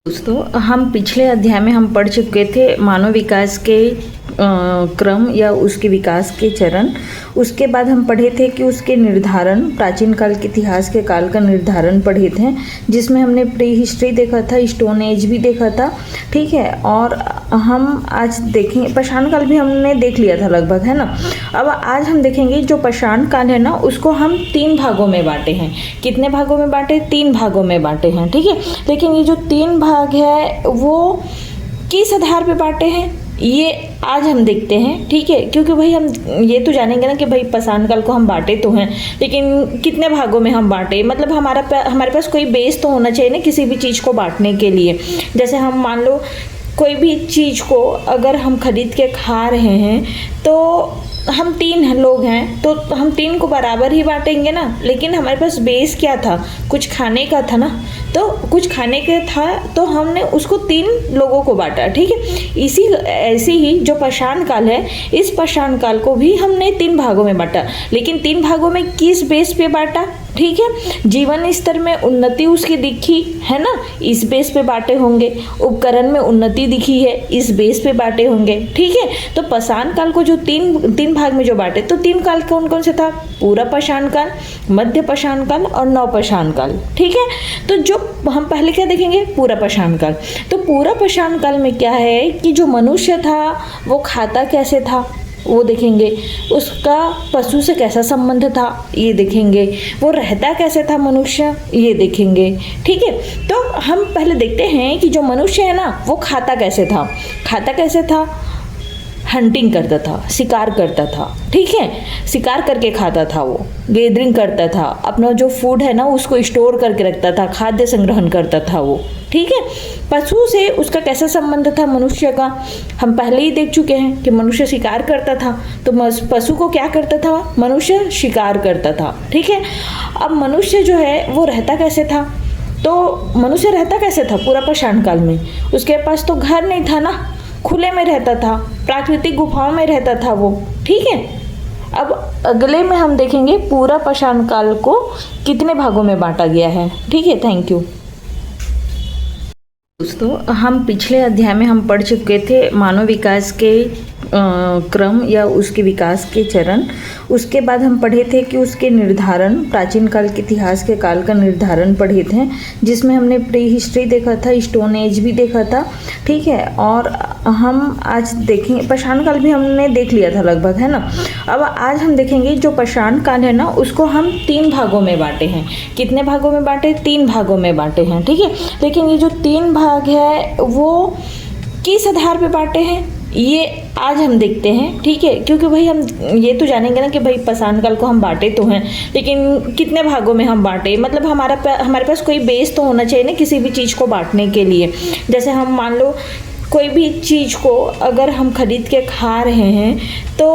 दोस्तों, हम पिछले अध्याय में हम पढ़ चुके थे मानव विकास के क्रम या उसके विकास के चरण। उसके बाद हम पढ़े थे कि उसके निर्धारण, प्राचीन काल के इतिहास के काल का निर्धारण पढ़े थे, जिसमें हमने प्री हिस्ट्री देखा था, स्टोन एज भी देखा था, ठीक है। और हम आज देखेंगे पाषाण काल भी हमने देख लिया था लगभग, है ना। अब आज हम देखेंगे जो पाषाण काल है ना, उसको हम 3 भागों में बांटे हैं। कितने भागों में बांटे? 3 भागों में बांटे हैं, ठीक है। लेकिन ये जो 3 भाग है वो किस आधार पे बांटे हैं ये आज हम देखते हैं, ठीक है। क्योंकि भाई हम ये तो जानेंगे ना कि भाई पाषाण काल को हम बांटे तो हैं, लेकिन कितने भागों में हम बांटे, मतलब हमारे पास कोई बेस तो होना चाहिए ना किसी भी चीज़ को बांटने के लिए। जैसे हम मान लो कोई भी चीज़ को अगर हम खरीद के खा रहे हैं तो हम 3 लोग हैं तो हम 3 को बराबर ही बांटेंगे ना। लेकिन हमारे पास बेस क्या था? कुछ खाने का था ना, तो कुछ खाने का था तो हमने उसको 3 लोगों को बांटा, ठीक है। ऐसे ही जो पाषाण काल है, इस पाषाण काल को भी हमने 3 भागों में बांटा। लेकिन 3 भागों में किस बेस पे बांटा? ठीक है, जीवन स्तर में उन्नति उसकी दिखी है ना, इस बेस पे बांटे होंगे। उपकरण में उन्नति दिखी है, इस बेस पे बांटे होंगे, ठीक है। तो पाषाण काल को जो तीन भाग में जो बांटे, तो 3 काल कौन कौन से था? पूरा पाषाण काल, मध्य पाषाण काल और नव पाषाण काल, ठीक है। तो जो हम पहले क्या देखेंगे? पूरा पाषाण काल। तो पूरा पाषाण काल में क्या है कि जो मनुष्य था वो खाता कैसे था वो देखेंगे, उसका पशु से कैसा संबंध था ये देखेंगे, वो रहता कैसे था मनुष्य ये देखेंगे, ठीक है। तो हम पहले देखते हैं कि जो मनुष्य है ना वो खाता कैसे था। हंटिंग करता था, शिकार करता था, ठीक है। शिकार करके खाता था, वो गैदरिंग करता था, अपना जो फूड है ना उसको स्टोर करके रखता था, खाद्य संग्रहण करता था वो, ठीक है। पशु से उसका कैसा संबंध था मनुष्य का? हम पहले ही देख चुके हैं कि मनुष्य शिकार करता था, तो पशु को क्या करता था? मनुष्य शिकार करता था, ठीक है। अब मनुष्य जो है वो रहता कैसे था? तो मनुष्य रहता कैसे था पूरा पाषाण काल में? उसके पास तो घर नहीं था ना, खुले में रहता था, प्राकृतिक गुफाओं में रहता था वो, ठीक है। अब अगले में हम देखेंगे पूरा पाषाण काल को कितने भागों में बांटा गया है, ठीक है। Thank you. दोस्तों, हम पिछले अध्याय में हम पढ़ चुके थे मानव विकास के क्रम या उसके विकास के चरण। उसके बाद हम पढ़े थे कि उसके निर्धारण, प्राचीन काल के इतिहास के काल का निर्धारण पढ़े थे, जिसमें हमने प्री हिस्ट्री देखा था, स्टोन एज भी देखा था, ठीक है। और हम आज देखेंगे पाषाण काल भी हमने देख लिया था लगभग, है ना। अब आज हम देखेंगे जो पाषाण काल है ना उसको हम 3 भागों में बांटे हैं। कितने भागों में बांटे? 3 भागों में बांटे हैं, ठीक है। लेकिन ये जो 3 भाग है वो किस आधार पे बांटे हैं ये आज हम देखते हैं, ठीक है। क्योंकि भाई हम ये तो जानेंगे ना कि भाई पाषाण काल को हम बांटे तो हैं, लेकिन कितने भागों में हम बांटे, मतलब हमारे पास कोई बेस तो होना चाहिए ना किसी भी चीज़ को बांटने के लिए। जैसे हम मान लो कोई भी चीज़ को अगर हम खरीद के खा रहे हैं तो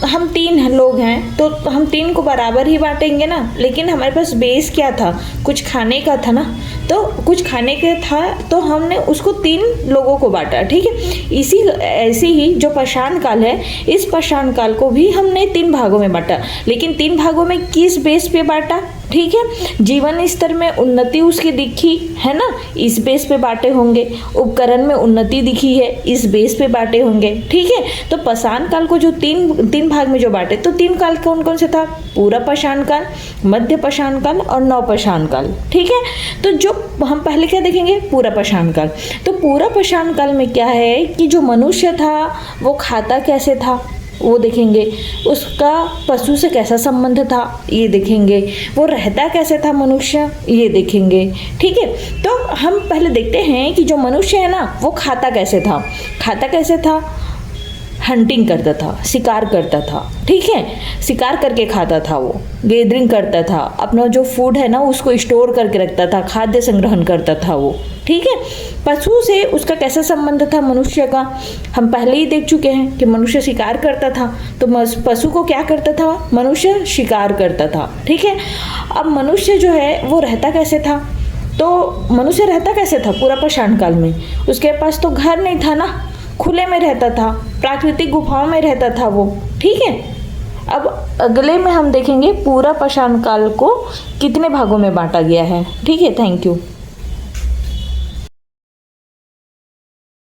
हम 3 लोग हैं तो हम 3 को बराबर ही बांटेंगे ना। लेकिन हमारे पास बेस क्या था? कुछ खाने का था ना, तो कुछ खाने का था तो हमने उसको 3 लोगों को बांटा, ठीक है। ऐसे ही जो पाषाण काल है, इस पाषाण काल को भी हमने 3 भागों में बांटा। लेकिन 3 भागों में किस बेस पे बांटा? ठीक है, जीवन स्तर में उन्नति उसकी दिखी है ना, इस बेस पे बांटे होंगे। उपकरण में उन्नति दिखी है, इस बेस पे बांटे होंगे, ठीक है। तो पाषाण काल को जो तीन भाग में जो बांटे, तो 3 काल कौन कौन से था? पूरा पाषाण काल, मध्य पाषाण काल और नव पाषाण काल, ठीक है। तो जो हम पहले क्या देखेंगे? पूरा पाषाण काल। तो पूरा पाषाण काल में क्या है कि जो मनुष्य था वो खाता कैसे था वो देखेंगे, उसका पशु से कैसा संबंध था ये देखेंगे, वो रहता कैसे था मनुष्य ये देखेंगे, ठीक है। तो हम पहले देखते हैं कि जो मनुष्य है ना वो खाता कैसे था। हंटिंग करता था, शिकार करता था, ठीक है। शिकार करके खाता था, वो गैदरिंग करता था, अपना जो फूड है ना उसको स्टोर करके रखता था, खाद्य संग्रहण करता था वो, ठीक है। पशु से उसका कैसा संबंध था मनुष्य का? हम पहले ही देख चुके हैं कि मनुष्य शिकार करता था, तो पशु को क्या करता था? मनुष्य शिकार करता था, ठीक है। अब मनुष्य जो है वो रहता कैसे था? तो मनुष्य रहता कैसे था पूरा पाषाण काल में? उसके पास तो घर नहीं था ना, खुले में रहता था, प्राकृतिक गुफाओं में रहता था वो, ठीक है। अब अगले में हम देखेंगे पूरा पाषाण काल को कितने भागों में बांटा गया है, ठीक है। Thank you.